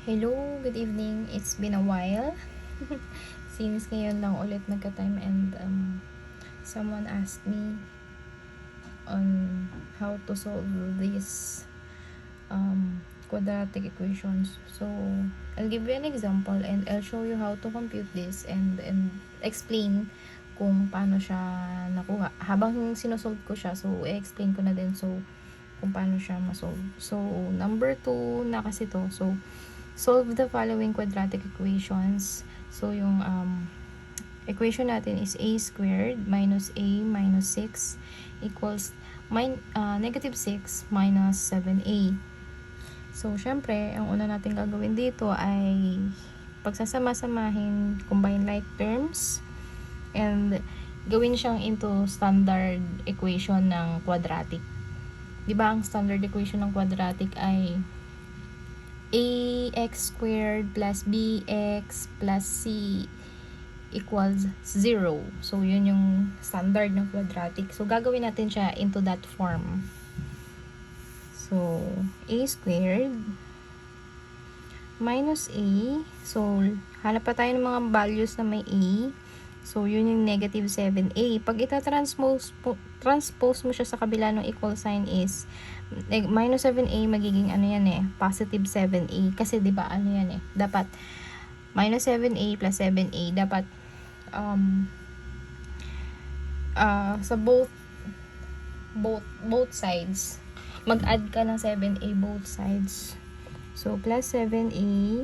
Hello, good evening. It's been a while since ngayon lang ulit nagka-time and someone asked me on how to solve these quadratic equations. So, I'll give you an example and I'll show you how to compute this and explain kung paano siya nakuha. Habang sinusolve ko siya, so i-explain ko na din kung paano siya masolve. So, number 2 na kasi to. So, solve the following quadratic equations. So, yung equation natin is a squared minus a minus 6 equals negative 6 minus 7a. So, syempre, ang una natin gagawin dito ay pagsasama-samahin, combine like terms, and gawin siyang into standard equation ng quadratic. Diba ang standard equation ng quadratic ay ax squared plus bx plus c equals 0. So, yun yung standard ng quadratic. So, gagawin natin siya into that form. So, a squared minus a. So, hanap pa tayo ng mga values na may a. So, yun yung negative 7a. Pag transpose mo siya sa kabila ng equal sign is minus 7a magiging ano yan positive 7a. Kasi diba ano yan dapat minus 7a plus 7a dapat sa both sides mag-add ka ng 7a both sides. So, plus 7a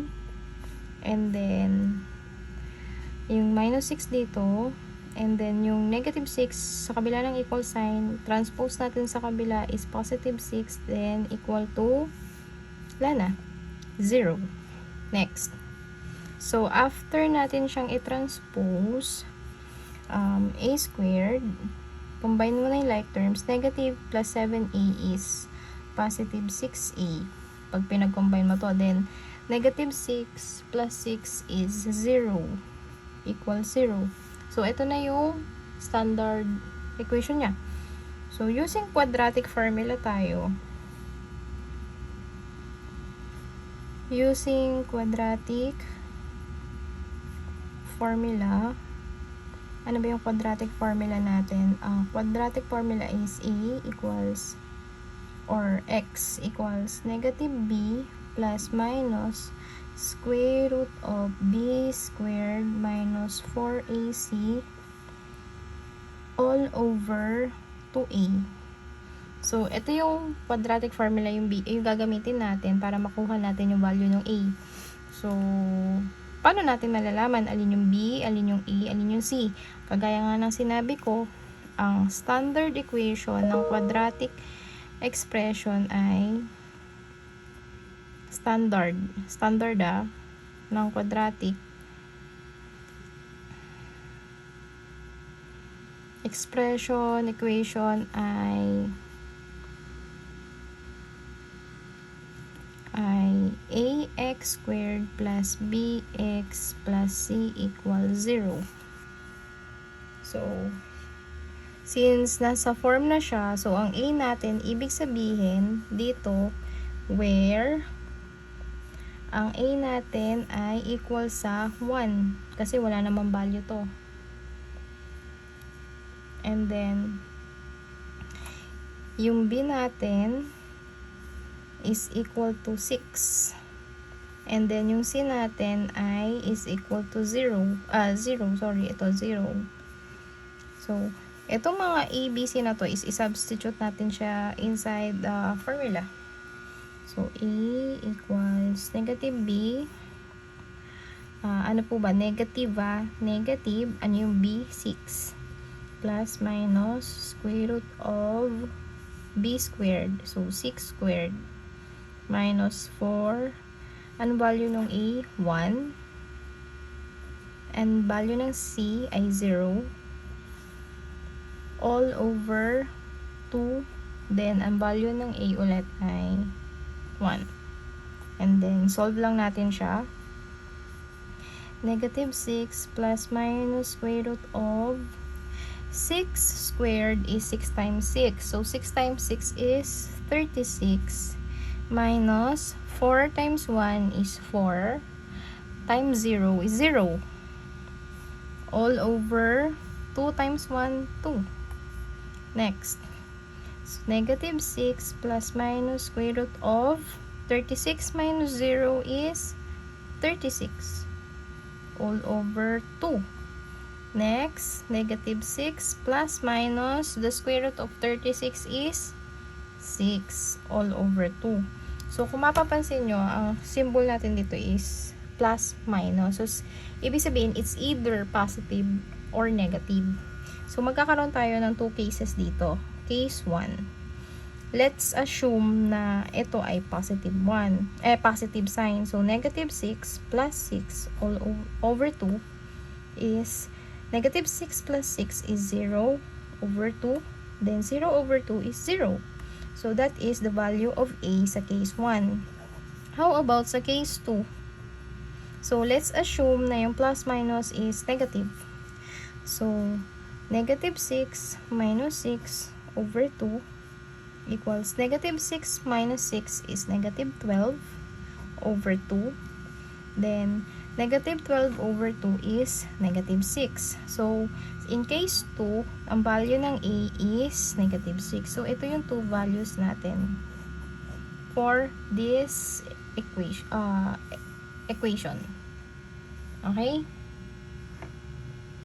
and then yung minus 6 dito and then yung negative 6 sa kabila ng equal sign, transpose natin sa kabila is positive 6, then equal to wala na, 0. Next. So, after natin siyang i-transpose, a squared, combine mo na yung like terms, negative plus 7a is positive 6a. Pag pinag-combine mo to, then negative 6 plus 6 is 0 equals 0. So, ito na yung standard equation niya. So, using quadratic formula tayo. Using quadratic formula, ano ba yung quadratic formula natin? Quadratic formula is a equals or x equals negative b plus minus square root of b squared minus 4ac all over 2a. So, ito yung quadratic formula, yung b, yung gagamitin natin para makuha natin yung value ng a. So, paano natin malalaman alin yung b, alin yung a, alin yung c? Kagaya nga ng sinabi ko, ang standard equation ng quadratic expression ay standard ng quadratic equation ay ax squared plus bx plus c equals 0. So, since nasa form na siya, so ang a natin, ibig sabihin dito where ang a natin ay equal sa 1 kasi wala namang value to. And then, yung b natin is equal to 6. And then, yung c natin ay is equal to 0. Ito 0. So, itong mga a, b, c na to is i-substitute natin siya inside the formula. So, a equals negative b. Ano po ba? Negative Negative. Ano yung b? 6. Plus minus square root of b squared. So, 6 squared. Minus 4. Ano value ng a? 1. And value ng c ay 0. All over 2. Then, ang value ng a ulit ay 1. And then, solve lang natin siya. Negative 6 plus minus square root of 6 squared is 6 times 6. So, 6 times 6 is 36 minus 4 times 1 is 4. Times 0 is 0. All over 2 times 1, 2. Next. So, negative 6 plus minus square root of 36 minus 0 is 36. All over 2. Next, negative 6 plus minus the square root of 36 is 6 all over 2. So, kung mapapansin nyo, ang symbol natin dito is plus minus. So, ibig sabihin, it's either positive or negative. So, magkakaroon tayo ng 2 cases dito. Case 1. Let's assume na ito ay positive positive sign. So, negative 6 plus 6 all over 2 is negative 6 plus 6 is 0 over 2. Then 0 over 2 is 0. So, that is the value of A sa case 1. How about sa case 2? So, let's assume na yung plus minus is negative. So, negative 6 minus 6 over 2 equals negative 6 minus 6 is negative 12 over 2. Then, negative 12 over 2 is negative 6. So, in case 2, ang value ng A is negative 6. So, ito yung 2 values natin for this equation. Okay?